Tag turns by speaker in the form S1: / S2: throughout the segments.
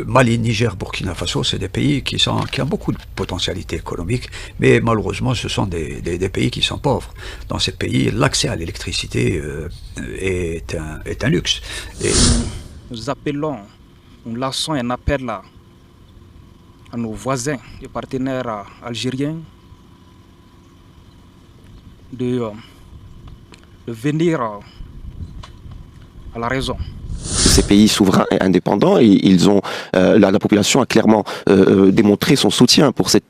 S1: Mali, Niger, Burkina Faso, c'est des pays qui ont beaucoup de potentialité économique, mais malheureusement, ce sont des pays qui sont pauvres. Dans ces pays, l'accès à l'électricité est un luxe. Et
S2: nous appelons, nous lançons un appel à nos voisins et partenaires algériens de venir à la raison.
S3: Ces pays souverains et indépendants, et ils ont, la population a clairement démontré son soutien pour ces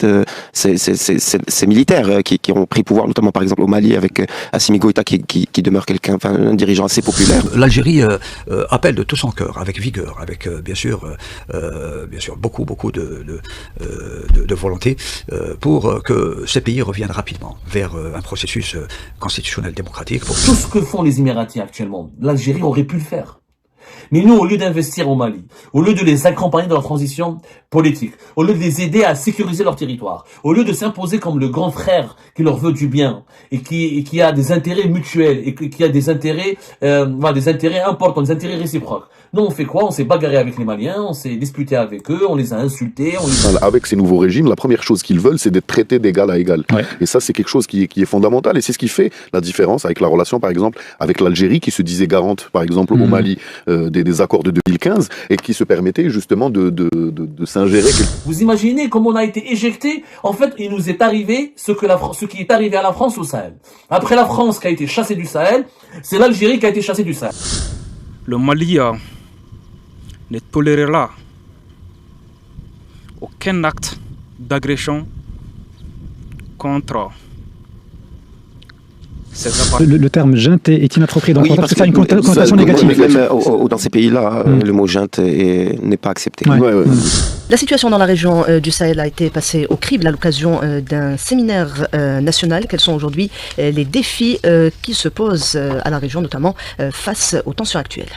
S3: militaires qui ont pris pouvoir, notamment par exemple au Mali avec Assimi Goïta qui demeure un dirigeant assez populaire.
S1: L'Algérie appelle de tout son cœur, avec vigueur, avec bien sûr beaucoup de volonté pour que ces pays reviennent rapidement vers un processus constitutionnel démocratique.
S4: Tout ce que font les Émiratis actuellement, l'Algérie aurait pu le faire. Mais nous, au lieu d'investir au Mali, au lieu de les accompagner dans leur transition politique, au lieu de les aider à sécuriser leur territoire, au lieu de s'imposer comme le grand frère qui leur veut du bien et qui a des intérêts mutuels et qui a des intérêts importants, des intérêts réciproques. Nous, on fait quoi? On s'est bagarré avec les Maliens, on s'est disputé avec eux, on les a insultés.
S5: Avec ces nouveaux régimes, la première chose qu'ils veulent, c'est d'être traités d'égal à égal. Ouais. Et ça, c'est quelque chose qui est fondamental. Et c'est ce qui fait la différence avec la relation, par exemple, avec l'Algérie, qui se disait garante, par exemple, au Mali, des accords de 2015, et qui se permettait justement de s'ingérer.
S4: Vous imaginez comment on a été éjecté? En fait, il nous est arrivé ce qui est arrivé à la France au Sahel. Après la France qui a été chassée du Sahel, c'est l'Algérie qui a été chassée du Sahel.
S2: Le Mali ne tolérera aucun acte d'agression contre
S6: le terme junte est inapproprié dans le contexte, parce que ça a une connotation négative.
S3: Même dans ces pays-là, le mot junte n'est pas accepté.
S6: Ouais. Ouais.
S7: La situation dans la région du Sahel a été passée au crible à l'occasion d'un séminaire national. Quels sont aujourd'hui les défis qui se posent à la région, notamment face aux tensions actuelles?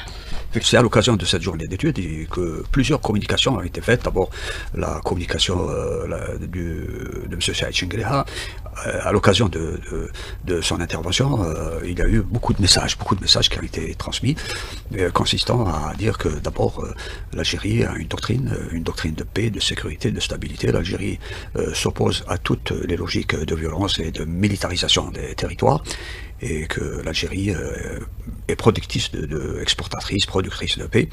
S1: C'est à l'occasion de cette journée d'études que plusieurs communications ont été faites. D'abord, la communication de M. Saïd Chengueleha. À l'occasion de son intervention, il y a eu beaucoup de messages qui ont été transmis, consistant à dire que d'abord, l'Algérie a une doctrine de paix, de sécurité, de stabilité. L'Algérie s'oppose à toutes les logiques de violence et de militarisation des territoires, et que l'Algérie est productrice productrice de paix,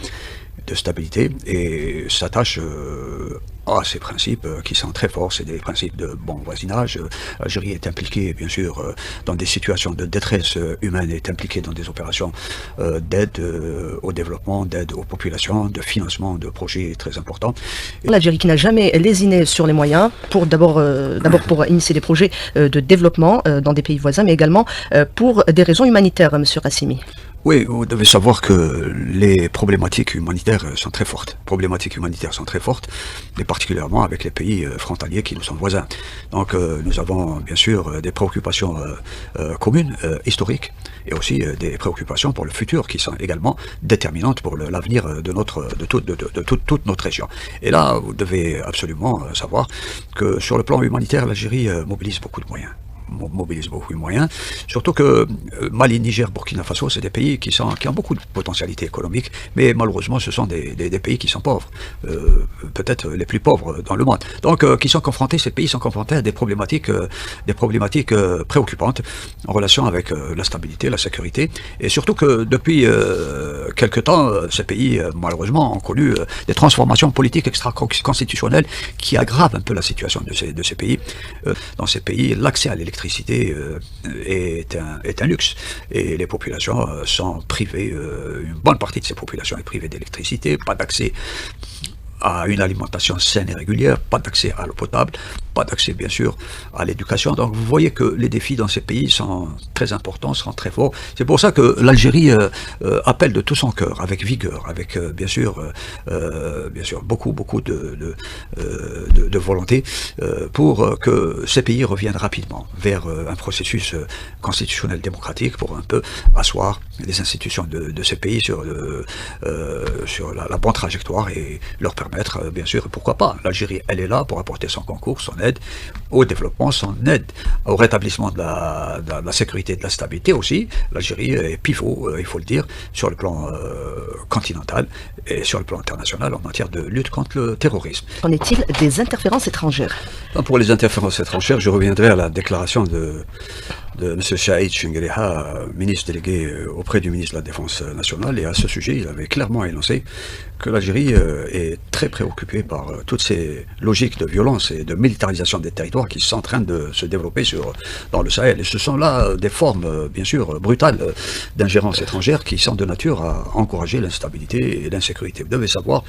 S1: de stabilité, et s'attache à ces principes qui sont très forts. C'est des principes de bon voisinage. L'Algérie est impliquée, bien sûr, dans des situations de détresse humaine, est impliquée dans des opérations d'aide au développement, d'aide aux populations, de financement de projets très importants.
S7: L'Algérie qui n'a jamais lésiné sur les moyens, d'abord pour initier des projets de développement dans des pays voisins, mais également pour des raisons humanitaires, M. Assimi.
S1: Oui, vous devez savoir que les problématiques humanitaires sont très fortes. Et particulièrement avec les pays frontaliers qui nous sont voisins. Donc nous avons bien sûr des préoccupations communes, historiques, et aussi des préoccupations pour le futur qui sont également déterminantes pour l'avenir de toute notre région. Et là, vous devez absolument savoir que sur le plan humanitaire, l'Algérie mobilise beaucoup de moyens. Surtout que Mali, Niger, Burkina Faso, c'est des pays qui ont beaucoup de potentialité économique, mais malheureusement ce sont des pays qui sont pauvres, peut-être les plus pauvres dans le monde. Donc ces pays sont confrontés à des problématiques préoccupantes en relation avec la stabilité, la sécurité, et surtout que depuis quelque temps, ces pays malheureusement ont connu des transformations politiques extra-constitutionnelles qui aggravent un peu la situation de ces pays. Dans ces pays, l'accès à l'électricité est un luxe, et les populations sont privées, une bonne partie de ces populations est privée d'électricité, pas d'accès à une alimentation saine et régulière, pas d'accès à l'eau potable, pas d'accès bien sûr à l'éducation. Donc vous voyez que les défis dans ces pays sont très importants, sont très forts. C'est pour ça que l'Algérie appelle de tout son cœur, avec vigueur, avec bien sûr beaucoup de volonté pour que ces pays reviennent rapidement vers un processus constitutionnel démocratique pour un peu asseoir les institutions de ces pays sur la bonne trajectoire et leur permettre permettre, bien sûr, pourquoi pas. L'Algérie, elle est là pour apporter son concours, son aide au développement, son aide au rétablissement de la sécurité et de la stabilité aussi. L'Algérie est pivot, il faut le dire, sur le plan continental et sur le plan international en matière de lutte contre le terrorisme.
S7: Qu'en est-il des interférences étrangères?
S1: Pour les interférences étrangères, je reviendrai à la déclaration de M. Saïd Chengueleha, ministre délégué auprès du ministre de la Défense nationale, et à ce sujet, il avait clairement énoncé que l'Algérie est très préoccupée par toutes ces logiques de violence et de militarisation des territoires qui sont en train de se développer dans le Sahel. Et ce sont là des formes, bien sûr, brutales d'ingérence étrangère qui sont de nature à encourager l'instabilité et l'insécurité. Vous devez savoir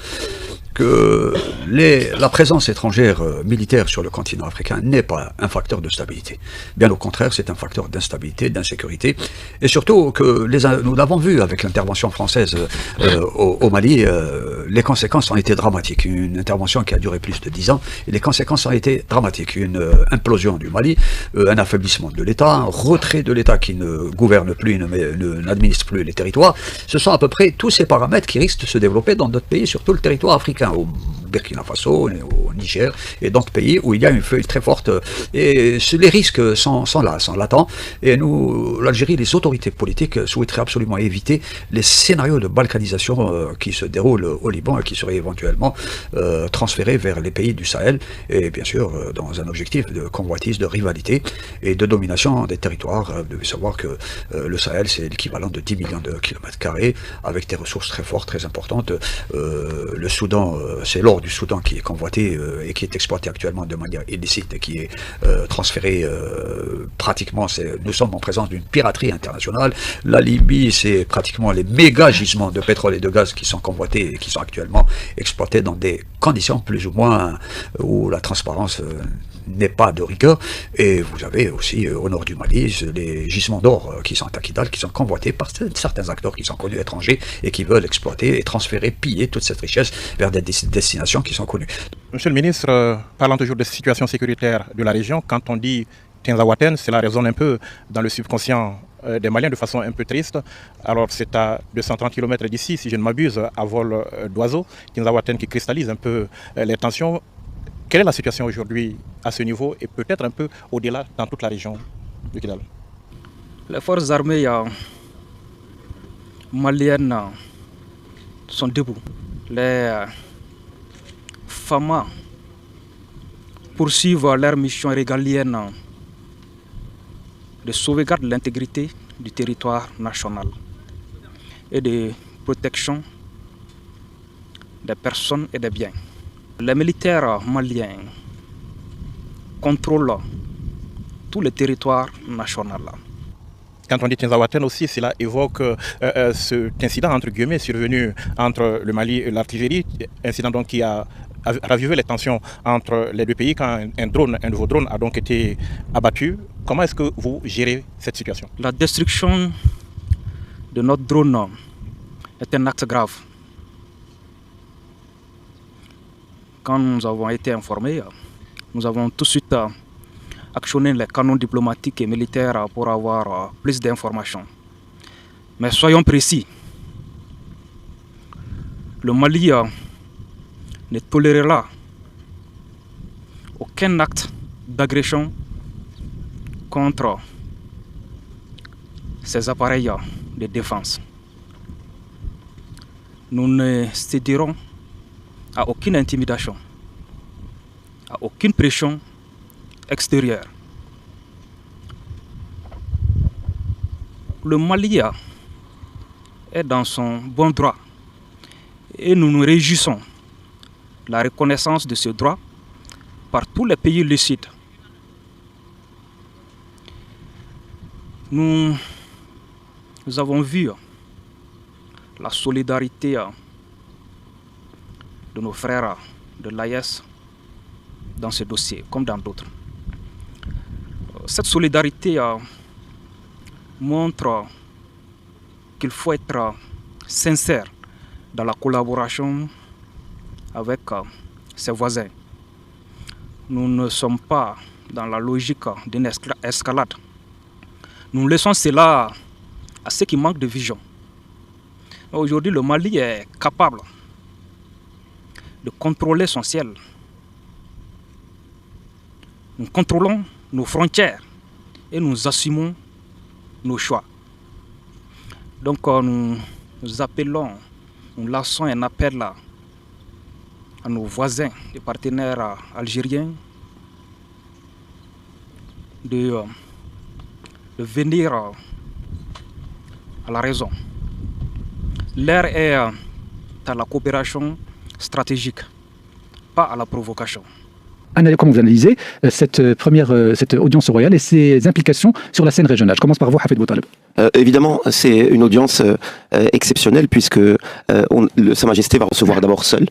S1: que la présence étrangère militaire sur le continent africain n'est pas un facteur de stabilité. Bien au contraire, c'est un facteur d'instabilité, d'insécurité, et surtout que nous l'avons vu avec l'intervention française au Mali, les conséquences ont été dramatiques. Une intervention qui a duré plus de 10 ans, et les conséquences ont été dramatiques. Une implosion du Mali, un affaiblissement de l'État, un retrait de l'État qui ne gouverne plus, n'administre plus les territoires. Ce sont à peu près tous ces paramètres qui risquent de se développer dans d'autres pays, surtout le territoire africain, au Burkina Faso, au Niger, et d'autres pays où il y a une feuille très forte. Et les risques sont là, sont latents. Et nous, l'Algérie, les autorités politiques souhaiteraient absolument éviter les scénarios de balkanisation qui se déroulent au Liban et qui seraient éventuellement transférés vers les pays du Sahel. Et bien sûr, dans un objectif de convoitise, de rivalité et de domination des territoires. Vous devez savoir que le Sahel, c'est l'équivalent de 10 millions de kilomètres carrés, avec des ressources très fortes, très importantes. Le Soudan, c'est l'or du Soudan qui est convoité et qui est exploité actuellement de manière illicite et qui est transféré pratiquement, nous sommes en présence d'une piraterie internationale. La Libye, c'est pratiquement les méga gisements de pétrole et de gaz qui sont convoités et qui sont actuellement exploités dans des conditions plus ou moins où la transparence n'est pas de rigueur. Et vous avez aussi au nord du Mali les gisements d'or qui sont à Kidal, qui sont convoités par certains acteurs qui sont connus étrangers et qui veulent exploiter et transférer, piller toute cette richesse vers des destinations qui sont connues.
S8: Monsieur le ministre, parlant toujours de situation sécuritaire de la région, quand on dit Tinzaouaten, cela résonne un peu dans le subconscient des Maliens de façon un peu triste. Alors c'est à 230 km d'ici, si je ne m'abuse, à vol d'oiseau, Tinzaouaten qui cristallise un peu les tensions. Quelle est la situation aujourd'hui à ce niveau et peut-être un peu au-delà dans toute la région de Kidal?
S2: Les forces armées maliennes sont debout. Les FAMA poursuivent leur mission régalienne de sauvegarde de l'intégrité du territoire national et de protection des personnes et des biens. Les militaires maliens contrôlent tout le territoire national.
S8: Quand on dit Tinzaouaten aussi, cela évoque cet incident entre guillemets survenu entre le Mali et l'artillerie, incident donc qui a ravivé les tensions entre les deux pays quand un nouveau drone a donc été abattu. Comment est-ce que vous gérez cette situation?
S2: La destruction de notre drone est un acte grave. Quand nous avons été informés, nous avons tout de suite actionné les canaux diplomatiques et militaires pour avoir plus d'informations. Mais soyons précis, le Mali ne tolérera aucun acte d'agression contre ces appareils de défense. Nous ne céderons à aucune intimidation, à aucune pression extérieure. Le Mali est dans son bon droit et nous nous réjouissons de la reconnaissance de ce droit par tous les pays lucides. Nous avons vu la solidarité de nos frères de l'AES dans ce dossier, comme dans d'autres. Cette solidarité montre qu'il faut être sincère dans la collaboration avec ses voisins. Nous ne sommes pas dans la logique d'une escalade. Nous laissons cela à ceux qui manquent de vision. Aujourd'hui, le Mali est capable de contrôler son ciel. Nous contrôlons nos frontières et nous assumons nos choix. Donc nous appelons, nous lançons un appel à nos voisins, les partenaires algériens, de venir à la raison. L'heure est à la coopération stratégique, pas à la provocation.
S6: Comment vous analysez cette audience royale et ses implications sur la scène régionale? Je commence par vous, Hafid Boutaleb.
S3: Évidemment, c'est une audience exceptionnelle puisque Sa Majesté va recevoir d'abord seul,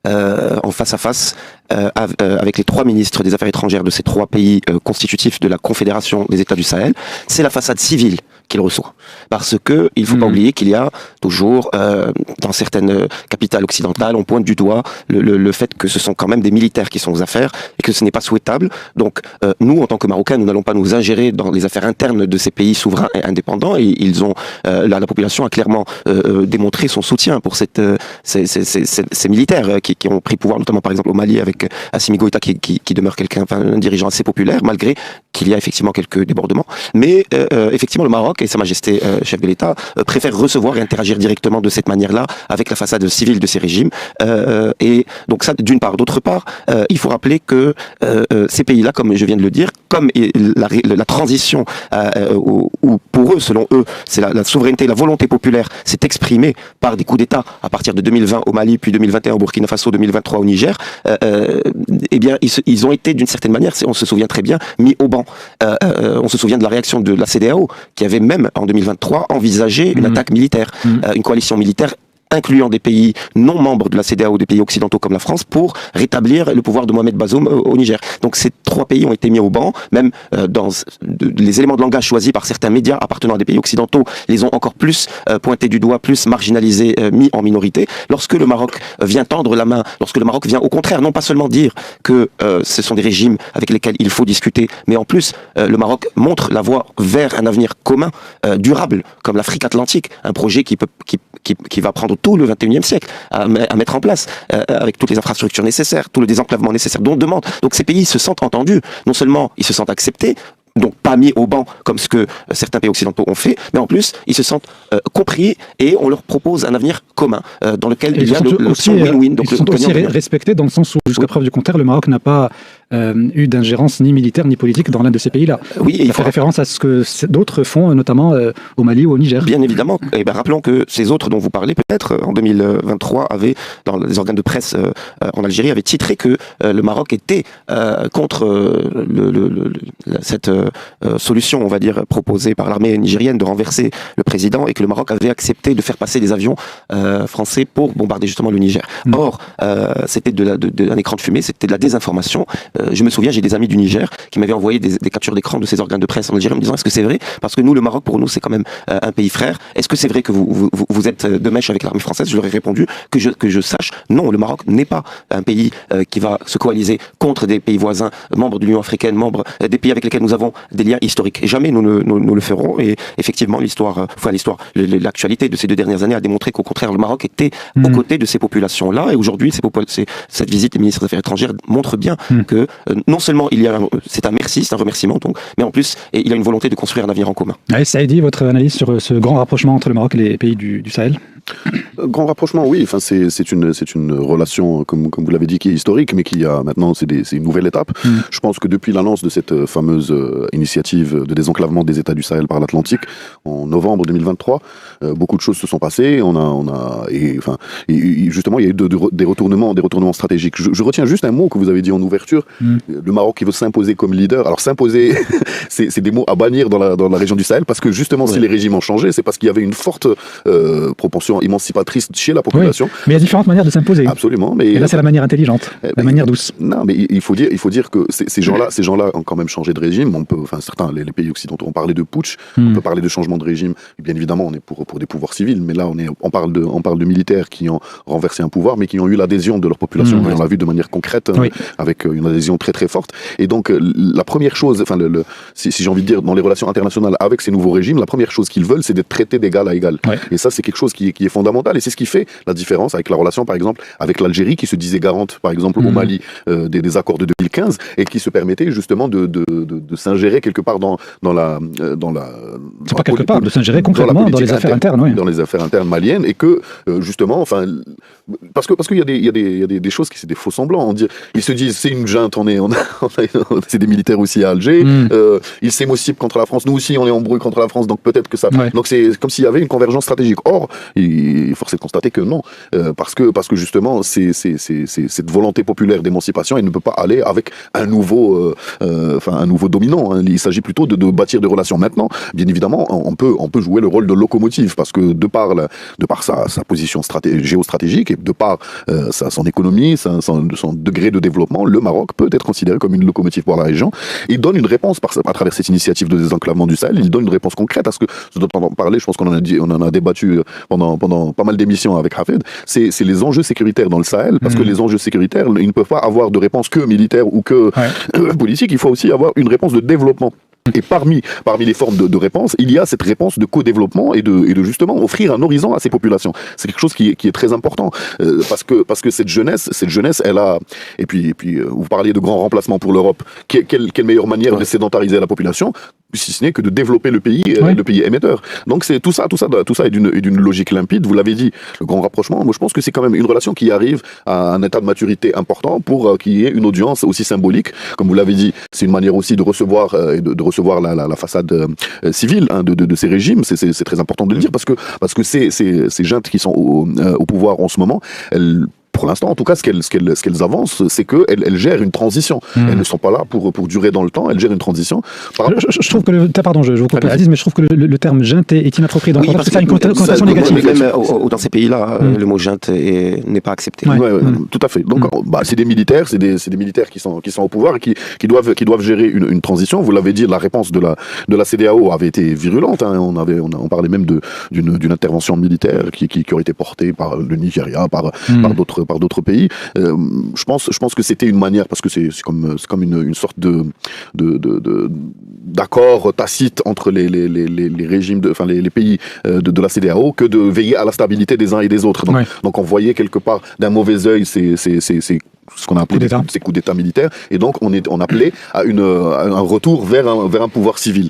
S3: en face à face, avec les 3 ministres des Affaires étrangères de ces 3 pays constitutifs de la Confédération des États du Sahel. C'est la façade civile qu'il reçoit. Parce que il faut pas oublier qu'il y a toujours, dans certaines capitales occidentales, on pointe du doigt le fait que ce sont quand même des militaires qui sont aux affaires et que ce n'est pas souhaitable. Donc, nous, en tant que Marocains, nous n'allons pas nous ingérer dans les affaires internes de ces pays souverains et indépendants. Et ils ont, la population a clairement démontré son soutien pour ces militaires qui ont pris pouvoir, notamment par exemple au Mali avec Assimi Goïta qui demeure un dirigeant assez populaire, malgré qu'il y a effectivement quelques débordements. Mais effectivement, le Maroc et Sa Majesté chef de l'État préfèrent recevoir et interagir directement de cette manière-là avec la façade civile de ces régimes. Et donc ça, d'une part. D'autre part, il faut rappeler que ces pays-là, comme je viens de le dire, comme la transition, où pour eux, selon eux, c'est la souveraineté, la volonté populaire s'est exprimée par des coups d'État à partir de 2020 au Mali, puis 2021 au Burkina Faso, 2023 au Niger, eh bien, ils ont été d'une certaine manière, on se souvient très bien, mis au banc. On se souvient de la réaction de la CEDEAO, qui avait même en 2023 envisagé une attaque militaire, une coalition militaire incluant des pays non membres de la CEDEAO, des pays occidentaux comme la France, pour rétablir le pouvoir de Mohamed Bazoum au Niger. Donc ces 3 pays ont été mis au banc, même dans les éléments de langage choisis par certains médias appartenant à des pays occidentaux, les ont encore plus pointés du doigt, plus marginalisés, mis en minorité. Lorsque le Maroc vient tendre la main, lorsque le Maroc vient au contraire, non pas seulement dire que ce sont des régimes avec lesquels il faut discuter, mais en plus le Maroc montre la voie vers un avenir commun, durable, comme l'Afrique Atlantique, un projet qui va prendre tout le 21e siècle à mettre en place, avec toutes les infrastructures nécessaires, tout le désenclavement nécessaire dont on demande. Donc ces pays se sentent entendus, non seulement ils se sentent acceptés, donc pas mis au banc comme ce que certains pays occidentaux ont fait, mais en plus ils se sentent compris et on leur propose un avenir commun dans lequel il y a l'option win-win.
S6: Ils sont aussi respectés dans le sens où, jusqu'à preuve du contraire, le Maroc n'a pas eu d'ingérence ni militaire ni politique dans l'un de ces pays-là.
S3: Oui,
S6: il fait référence à ce que d'autres font, notamment au Mali ou au Niger.
S3: Bien évidemment. Et rappelons que ces autres dont vous parlez, peut-être en 2023, avaient, dans les organes de presse en Algérie, avaient titré que le Maroc était contre cette solution, on va dire, proposée par l'armée nigérienne de renverser le président, et que le Maroc avait accepté de faire passer des avions français pour bombarder justement le Niger. Or, c'était un écran de fumée, c'était de la désinformation. Je me souviens, j'ai des amis du Niger qui m'avaient envoyé des captures d'écran de ces organes de presse en Algérie en me disant: est-ce que c'est vrai? Parce que nous, le Maroc, pour nous, c'est quand même un pays frère. Est-ce que c'est vrai que vous êtes de mèche avec l'armée française? Je leur ai répondu que je sache, non, le Maroc n'est pas un pays qui va se coaliser contre des pays voisins, membres de l'Union africaine, membres des pays avec lesquels nous avons des liens historiques. Et jamais nous le ferons. Et effectivement, l'actualité de ces 2 dernières années a démontré qu'au contraire, le Maroc était aux côtés de ces populations-là. Et aujourd'hui, cette visite des ministres des Affaires étrangères montre bien que non seulement c'est un merci, c'est un remerciement, donc, mais en plus, il a une volonté de construire un avenir en commun.
S6: Saïdi, votre analyse sur ce grand rapprochement entre le Maroc et les pays du Sahel?
S5: Grand rapprochement, oui. Enfin, c'est une relation, comme vous l'avez dit, qui est historique, mais qui a maintenant, c'est une nouvelle étape. Je pense que depuis l'annonce de cette fameuse initiative de désenclavement des États du Sahel par l'Atlantique en novembre 2023, beaucoup de choses se sont passées. Justement, il y a eu des retournements stratégiques. Je retiens juste un mot que vous avez dit en ouverture. Le Maroc qui veut s'imposer comme leader. Alors s'imposer, c'est des mots à bannir dans la région du Sahel, parce que justement, si les régimes ont changé, c'est parce qu'il y avait une forte proportion émancipatrice chez la population.
S6: Oui, mais il y a différentes manières de s'imposer.
S5: Absolument. Mais
S6: et là, c'est la manière intelligente, la manière douce.
S5: Non, mais il faut dire que ces gens-là ont quand même changé de régime. Certains, les pays occidentaux ont parlé de putsch, on peut parler de changement de régime. Bien évidemment, on est pour des pouvoirs civils, mais là, on parle de militaires qui ont renversé un pouvoir, mais qui ont eu l'adhésion de leur population. On l'a vu de manière concrète, avec une adhésion vision très très forte. Et donc la première chose, enfin si j'ai envie de dire, dans les relations internationales avec ces nouveaux régimes, la première chose qu'ils veulent, c'est d'être traités d'égal à égal. Ouais. Et ça, c'est quelque chose qui est fondamental. Et c'est ce qui fait la différence avec la relation, par exemple, avec l'Algérie, qui se disait garante, par exemple, au Mali, des accords de 2015, et qui se permettait justement de s'ingérer quelque part dans la
S6: c'est pas quelque part, de s'ingérer concrètement dans les affaires internes, oui.
S5: Dans les affaires internes maliennes, et que justement, enfin, parce qu'il y a des choses qui c'est des faux semblants. Ils se disent c'est une junte, c'est des militaires aussi à Alger. Ils s'émocipent contre la France. Nous aussi, on est en bruit contre la France. Donc peut-être que ça. Ouais. Donc c'est comme s'il y avait une convergence stratégique. Or, il faut de constater que non, parce que justement, c'est cette volonté populaire d'émancipation, elle ne peut pas aller avec un nouveau dominant. Hein. Il s'agit plutôt de bâtir des relations. Maintenant, bien évidemment, on peut jouer le rôle de locomotive, parce que de par sa position géostratégique et de par son économie, son degré de développement, le Maroc peut être considéré comme une locomotive pour la région. Il donne une réponse à travers cette initiative de désenclavement du Sahel. Il donne une réponse concrète à ce dont on en parlait. Je pense qu'on en a débattu pendant pas mal d'émissions avec Hafed. C'est les enjeux sécuritaires dans le Sahel, parce que les enjeux sécuritaires, ils ne peuvent pas avoir de réponse que militaire ou que politique. Il faut aussi avoir une réponse de développement. Et parmi les formes de réponse, il y a cette réponse de co-développement et de justement offrir un horizon à ces populations. C'est quelque chose qui est très important, parce que cette jeunesse, elle a, et puis vous parliez de grands remplacements pour l'Europe. Quelle meilleure manière de sédentariser la population, si ce n'est que de développer le pays émetteur. Donc c'est tout ça est d'une logique limpide. Vous l'avez dit, le grand rapprochement. Moi, je pense que c'est quand même une relation qui arrive à un état de maturité important pour qu'il y ait une audience aussi symbolique. Comme vous l'avez dit, c'est une manière aussi de recevoir de recevoir la façade civile de ces régimes. C'est très important de le dire, parce que ces juntes qui sont au pouvoir en ce moment, pour l'instant, en tout cas, ce qu'elles avancent, c'est qu'elles gèrent une transition. Elles ne sont pas là pour durer dans le temps, elles gèrent une transition.
S6: Je trouve que pardon, je vous coupe, Aziz, mais je trouve que le terme junte est inapproprié dans parce que ça a une connotation négative.
S3: Même dans ces pays-là, le mot junte n'est pas accepté.
S5: Tout à fait. Donc, c'est des militaires, c'est des militaires qui sont au pouvoir et qui doivent gérer une transition. Vous l'avez dit, la réponse de la CEDEAO avait été virulente. Hein. On parlait même d'une intervention militaire qui aurait été portée par le Nigeria, par d'autres pays. Je pense que c'était une manière, parce que c'est comme une sorte d'accord tacite entre les régimes, les pays de la CEDEAO, que de veiller à la stabilité des uns et des autres. Donc on voyait quelque part d'un mauvais œil ce qu'on a appelé ces coups d'État militaires, et donc on appelait à un retour vers un pouvoir civil.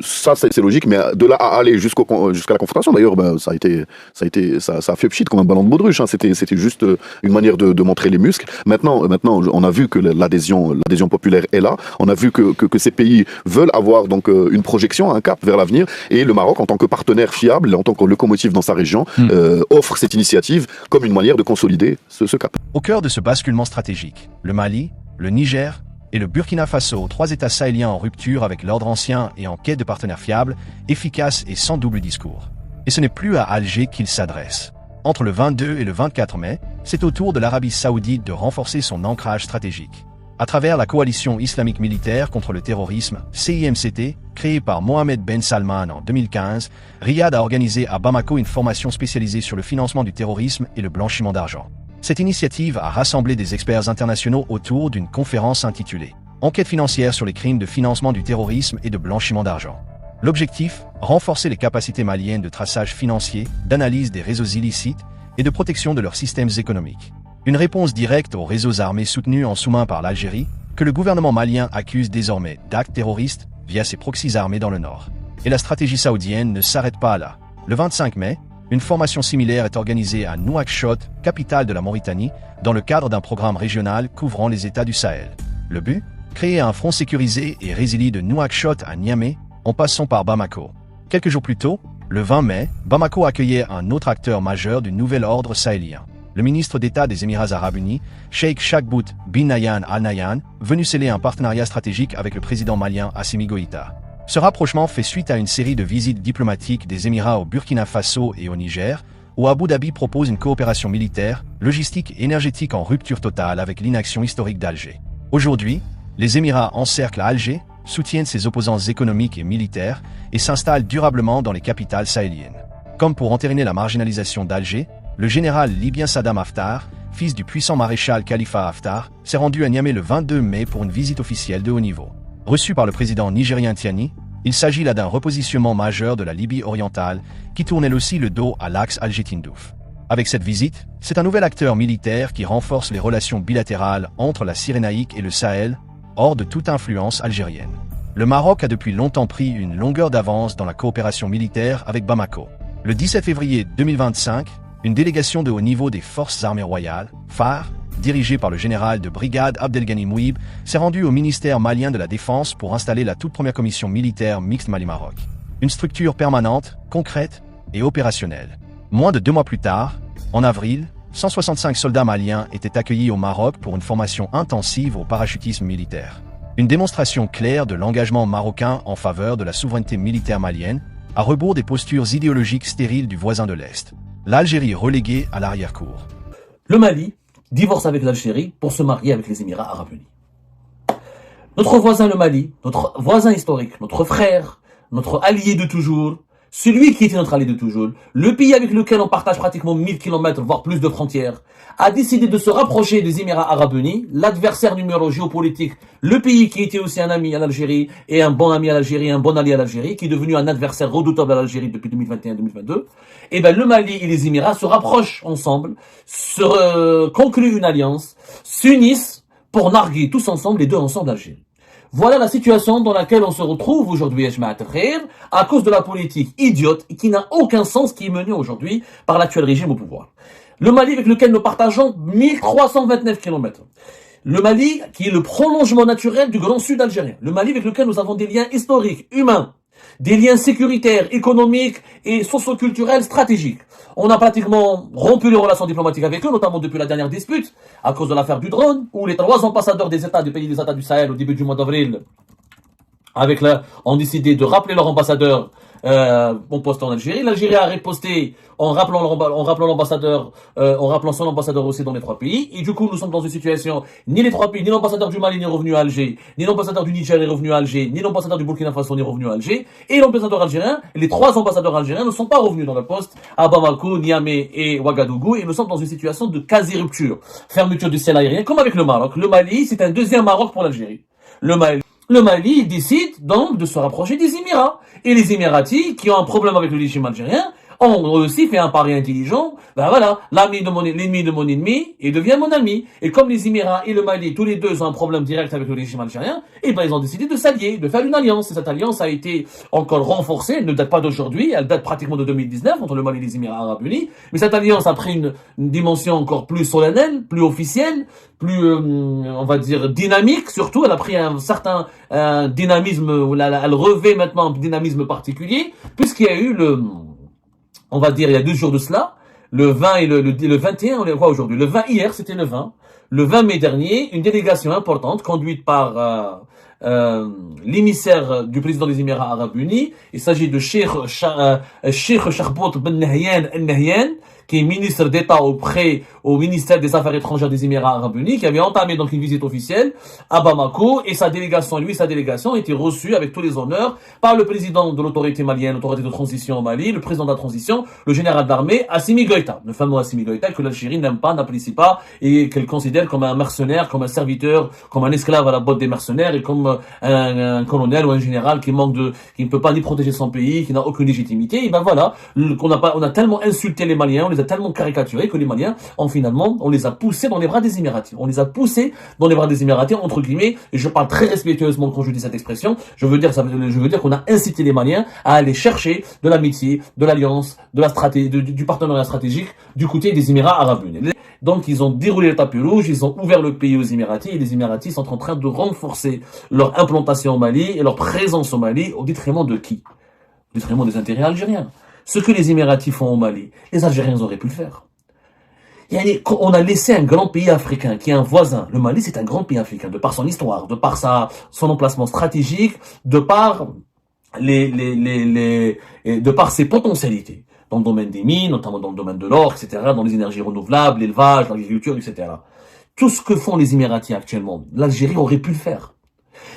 S5: Ça c'est logique, mais de là à aller jusqu'à la confrontation, d'ailleurs, ça a fait pchit comme un ballon de baudruche. Hein. C'était juste une manière de montrer les muscles. Maintenant, on a vu que l'adhésion populaire est là. On a vu que ces pays veulent avoir donc une projection, un cap vers l'avenir, et le Maroc, en tant que partenaire fiable, en tant que locomotive dans sa région, offre cette initiative comme une manière de consolider ce cap.
S9: Au cœur de ce basculement stratégique, le Mali, le Niger et le Burkina Faso, 3 États sahéliens en rupture avec l'ordre ancien et en quête de partenaires fiables, efficaces et sans double discours. Et ce n'est plus à Alger qu'ils s'adressent. Entre le 22 et le 24 mai, c'est au tour de l'Arabie Saoudite de renforcer son ancrage stratégique. À travers la coalition islamique militaire contre le terrorisme, CIMCT, créée par Mohamed Ben Salman en 2015, Riyad a organisé à Bamako une formation spécialisée sur le financement du terrorisme et le blanchiment d'argent. Cette initiative a rassemblé des experts internationaux autour d'une conférence intitulée « Enquête financière sur les crimes de financement du terrorisme et de blanchiment d'argent ». L'objectif, renforcer les capacités maliennes de traçage financier, d'analyse des réseaux illicites et de protection de leurs systèmes économiques. Une réponse directe aux réseaux armés soutenus en sous-main par l'Algérie, que le gouvernement malien accuse désormais d'actes terroristes via ses proxys armés dans le nord. Et la stratégie saoudienne ne s'arrête pas là. Le 25 mai, une formation similaire est organisée à Nouakchott, capitale de la Mauritanie, dans le cadre d'un programme régional couvrant les États du Sahel. Le but ? Créer un front sécurisé et résilié de Nouakchott à Niamey, en passant par Bamako. Quelques jours plus tôt, le 20 mai, Bamako accueillait un autre acteur majeur du nouvel ordre sahélien. Le ministre d'État des Émirats Arabes Unis, Cheikh Chakbout bin Nahyan Al Nahyan, venu sceller un partenariat stratégique avec le président malien Assimi Goïta. Ce rapprochement fait suite à une série de visites diplomatiques des Émirats au Burkina Faso et au Niger, où Abu Dhabi propose une coopération militaire, logistique et énergétique en rupture totale avec l'inaction historique d'Alger. Aujourd'hui, les Émirats encerclent Alger, soutiennent ses opposants économiques et militaires et s'installent durablement dans les capitales sahéliennes. Comme pour entériner la marginalisation d'Alger, le général libyen Saddam Haftar fils du puissant maréchal Khalifa Haftar, s'est rendu à Niamey le 22 mai pour une visite officielle de haut niveau. Reçu par le président nigérien Tiani, il s'agit là d'un repositionnement majeur de la Libye orientale qui tourne elle aussi le dos à l'axe Alger-Tindouf. Avec cette visite, c'est un nouvel acteur militaire qui renforce les relations bilatérales entre la Cyrénaïque et le Sahel, hors de toute influence algérienne. Le Maroc a depuis longtemps pris une longueur d'avance dans la coopération militaire avec Bamako. Le 17 février 2025, une délégation de haut niveau des Forces armées royales, FAR, dirigée par le général de brigade Abdelghani Mouib, s'est rendue au ministère malien de la Défense pour installer la toute première commission militaire mixte Mali-Maroc. Une structure permanente, concrète et opérationnelle. Moins de 2 mois plus tard, en avril, 165 soldats maliens étaient accueillis au Maroc pour une formation intensive au parachutisme militaire. Une démonstration claire de l'engagement marocain en faveur de la souveraineté militaire malienne, à rebours des postures idéologiques stériles du voisin de l'Est. L'Algérie reléguée à l'arrière-cour.
S4: Le Mali divorce avec l'Algérie pour se marier avec les Émirats Arabes Unis. Notre voisin le Mali, notre voisin historique, notre frère, notre allié de toujours, celui qui était notre allié de toujours, le pays avec lequel on partage pratiquement 1000 km, voire plus de frontières, a décidé de se rapprocher des Émirats Arabes Unis, l'adversaire numéro géopolitique, le pays qui était aussi un ami à l'Algérie, et un bon ami à l'Algérie, un bon allié à l'Algérie, qui est devenu un adversaire redoutable à l'Algérie depuis 2021-2022, et ben le Mali et les Émirats se rapprochent ensemble, concluent une alliance, s'unissent pour narguer tous ensemble, les deux ensemble l'Algérie. Voilà la situation dans laquelle on se retrouve aujourd'hui, à cause de la politique idiote qui n'a aucun sens qui est menée aujourd'hui par l'actuel régime au pouvoir. Le Mali avec lequel nous partageons 1329 km. Le Mali qui est le prolongement naturel du Grand Sud algérien. Le Mali avec lequel nous avons des liens historiques, humains, des liens sécuritaires, économiques et socio-culturels stratégiques. On a pratiquement rompu les relations diplomatiques avec eux, notamment depuis la dernière dispute, à cause de l'affaire du drone, où les 3 ambassadeurs des États du pays des États du Sahel au début du mois d'avril ont décidé de rappeler leur ambassadeur au poste en Algérie. L'Algérie a riposté en rappelant son ambassadeur aussi dans les 3 pays. Et du coup, nous sommes dans une situation, ni les 3 pays, ni l'ambassadeur du Mali n'est revenu à Alger, ni l'ambassadeur du Niger est revenu à Alger, ni l'ambassadeur du Burkina Faso n'est revenu à Alger. Et l'ambassadeur algérien, les 3 ambassadeurs algériens ne sont pas revenus dans le poste à Bamako, Niamey et Ouagadougou. Et nous sommes dans une situation de quasi-rupture. Fermeture du ciel aérien, comme avec le Maroc. Le Mali, c'est un deuxième Maroc pour l'Algérie. Le Mali décide donc de se rapprocher des Émirats. Et les Émiratis, qui ont un problème avec le régime algérien, ont aussi fait un pari intelligent. Ben voilà, l'ennemi de mon ennemi, et devient mon ami. Et comme les Émirats et le Mali, tous les deux ont un problème direct avec le régime algérien, et ben ils ont décidé de s'allier, de faire une alliance. Et cette alliance a été encore renforcée, elle ne date pas d'aujourd'hui, elle date pratiquement de 2019 entre le Mali et les Émirats Arabes Unis. Mais cette alliance a pris une dimension encore plus solennelle, plus officielle, plus, on va dire, dynamique. Surtout, elle a pris un certain dynamisme, elle revêt maintenant un dynamisme particulier, puisqu'il y a eu on va dire, il y a 2 jours de cela, le 20 et le 21, on les voit aujourd'hui. Le 20 hier, c'était le 20. Le 20 mai dernier, une délégation importante conduite par l'émissaire du président des Émirats Arabes Unis. Il s'agit de Cheikh Sharbout Ben Nahyan Al-Nahyan, qui est ministre d'État au ministère des Affaires étrangères des Émirats Arabes Unis, qui avait entamé donc une visite officielle à Bamako, et sa délégation a été reçue avec tous les honneurs par le président de l'autorité malienne, l'autorité de transition au Mali, le président de la transition, le général d'armée, Assimi Goïta, le fameux Assimi Goïta que l'Algérie n'aime pas, n'apprécie pas, et qu'elle considère comme un mercenaire, comme un serviteur, comme un esclave à la botte des mercenaires, et comme un colonel ou un général qui ne peut pas ni protéger son pays, qui n'a aucune légitimité. Et ben voilà, on a tellement insulté les Maliens, on les a tellement caricaturés que les Maliens, on les a poussés dans les bras des Émiratis. On les a poussés dans les bras des Émiratis, entre guillemets, et je parle très respectueusement quand je dis cette expression, je veux dire qu'on a incité les Maliens à aller chercher de l'amitié, de l'alliance, de la stratégie, du partenariat stratégique du côté des Émirats Arabes Unis. Donc ils ont déroulé le tapis rouge, ils ont ouvert le pays aux Émiratis, et les Émiratis sont en train de renforcer leur implantation au Mali et leur présence au Mali au détriment de qui? Au détriment des intérêts algériens. Ce que les Émiratis font au Mali, les Algériens auraient pu le faire. On a laissé un grand pays africain qui est un voisin. Le Mali, c'est un grand pays africain, de par son histoire, de par son emplacement stratégique, de par de par ses potentialités. Dans le domaine des mines, notamment dans le domaine de l'or, etc., dans les énergies renouvelables, l'élevage, l'agriculture, etc. Tout ce que font les Émiratis actuellement, l'Algérie aurait pu le faire.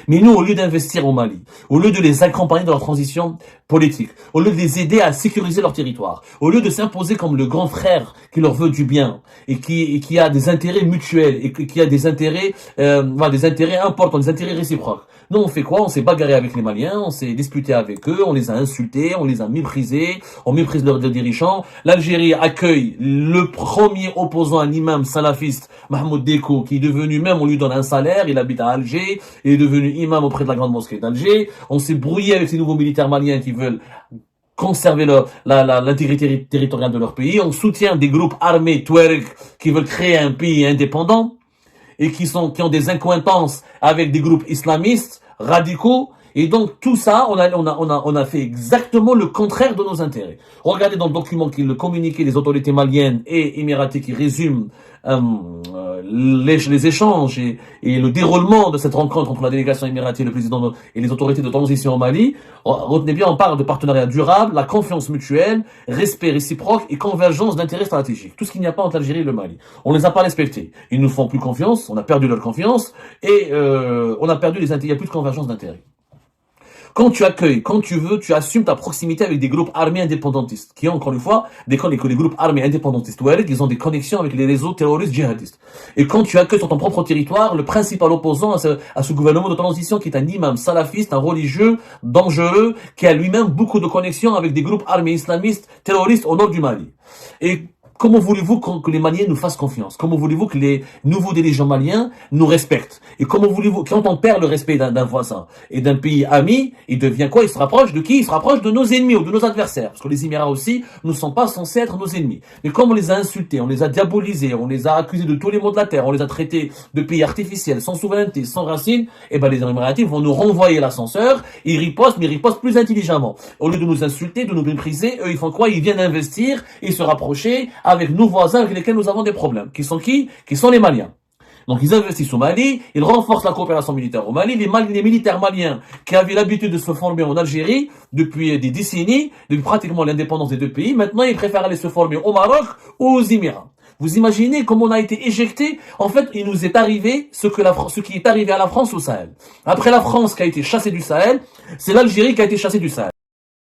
S4: Mais nous, au lieu d'investir au Mali, au lieu de les accompagner dans leur transition politique, au lieu de les aider à sécuriser leur territoire, au lieu de s'imposer comme le grand frère qui leur veut du bien et qui a des intérêts mutuels et qui a des intérêts importants, des intérêts réciproques. Nous, on fait quoi? On s'est bagarré avec les Maliens, on s'est disputé avec eux, on les a insultés, on les a méprisés, on méprise leurs dirigeants. L'Algérie accueille le premier opposant à l'imam salafiste, Mahmoud Deko, qui est devenu, même on lui donne un salaire, il habite à Alger, il est devenu imam auprès de la grande mosquée d'Alger. On s'est brouillé avec ces nouveaux militaires maliens qui veulent conserver l'intégrité territoriale de leur pays. On soutient des groupes armés Touareg qui veulent créer un pays indépendant et qui ont des accointances avec des groupes islamistes radicaux. Et donc tout ça, on a fait exactement le contraire de nos intérêts. Regardez dans le document le communiqué des autorités maliennes et émiraties qui résume les échanges et le déroulement de cette rencontre entre la délégation émiratie, le président et les autorités de transition au Mali. Retenez bien, on parle de partenariat durable, la confiance mutuelle, respect réciproque et convergence d'intérêts stratégiques. Tout ce qu'il n'y a pas entre l'Algérie et le Mali. On les a pas respectés. Ils nous font plus confiance, on a perdu leur confiance et on a perdu il n'y a plus de convergence d'intérêts. Quand tu accueilles, quand tu veux, tu assumes ta proximité avec des groupes armés indépendantistes, qui ont encore une fois, les groupes armés indépendantistes, ils ont des connexions avec les réseaux terroristes djihadistes. Et quand tu accueilles sur ton propre territoire le principal opposant à ce gouvernement de transition qui est un imam salafiste, un religieux, dangereux, qui a lui-même beaucoup de connexions avec des groupes armés islamistes, terroristes au nord du Mali. Et comment voulez-vous que les Maliens nous fassent confiance? Comment voulez-vous que les nouveaux dirigeants maliens nous respectent? Et comment voulez-vous, quand on perd le respect d'un voisin et d'un pays ami, il devient quoi? Il se rapproche de qui? Il se rapproche de nos ennemis ou de nos adversaires. Parce que les Émirats aussi ne sont pas censés être nos ennemis. Mais comme on les a insultés, on les a diabolisés, on les a accusés de tous les maux de la terre, on les a traités de pays artificiels, sans souveraineté, sans racines, et ben les Émiratis vont nous renvoyer l'ascenseur, ils ripostent, mais ils ripostent plus intelligemment. Au lieu de nous insulter, de nous mépriser, eux ils font quoi? Ils viennent investir et se rapprocher avec nos voisins avec lesquels nous avons des problèmes. Qui sont qui? Qui sont les Maliens. Donc ils investissent au Mali, ils renforcent la coopération militaire au Mali. Les militaires maliens qui avaient l'habitude de se former en Algérie depuis des décennies, depuis pratiquement l'indépendance des deux pays, maintenant ils préfèrent aller se former au Maroc ou aux Émirats. Vous imaginez comment on a été éjecté? En fait, il nous est arrivé ce qui est arrivé à la France au Sahel. Après la France qui a été chassée du Sahel, c'est l'Algérie qui a été chassée du Sahel.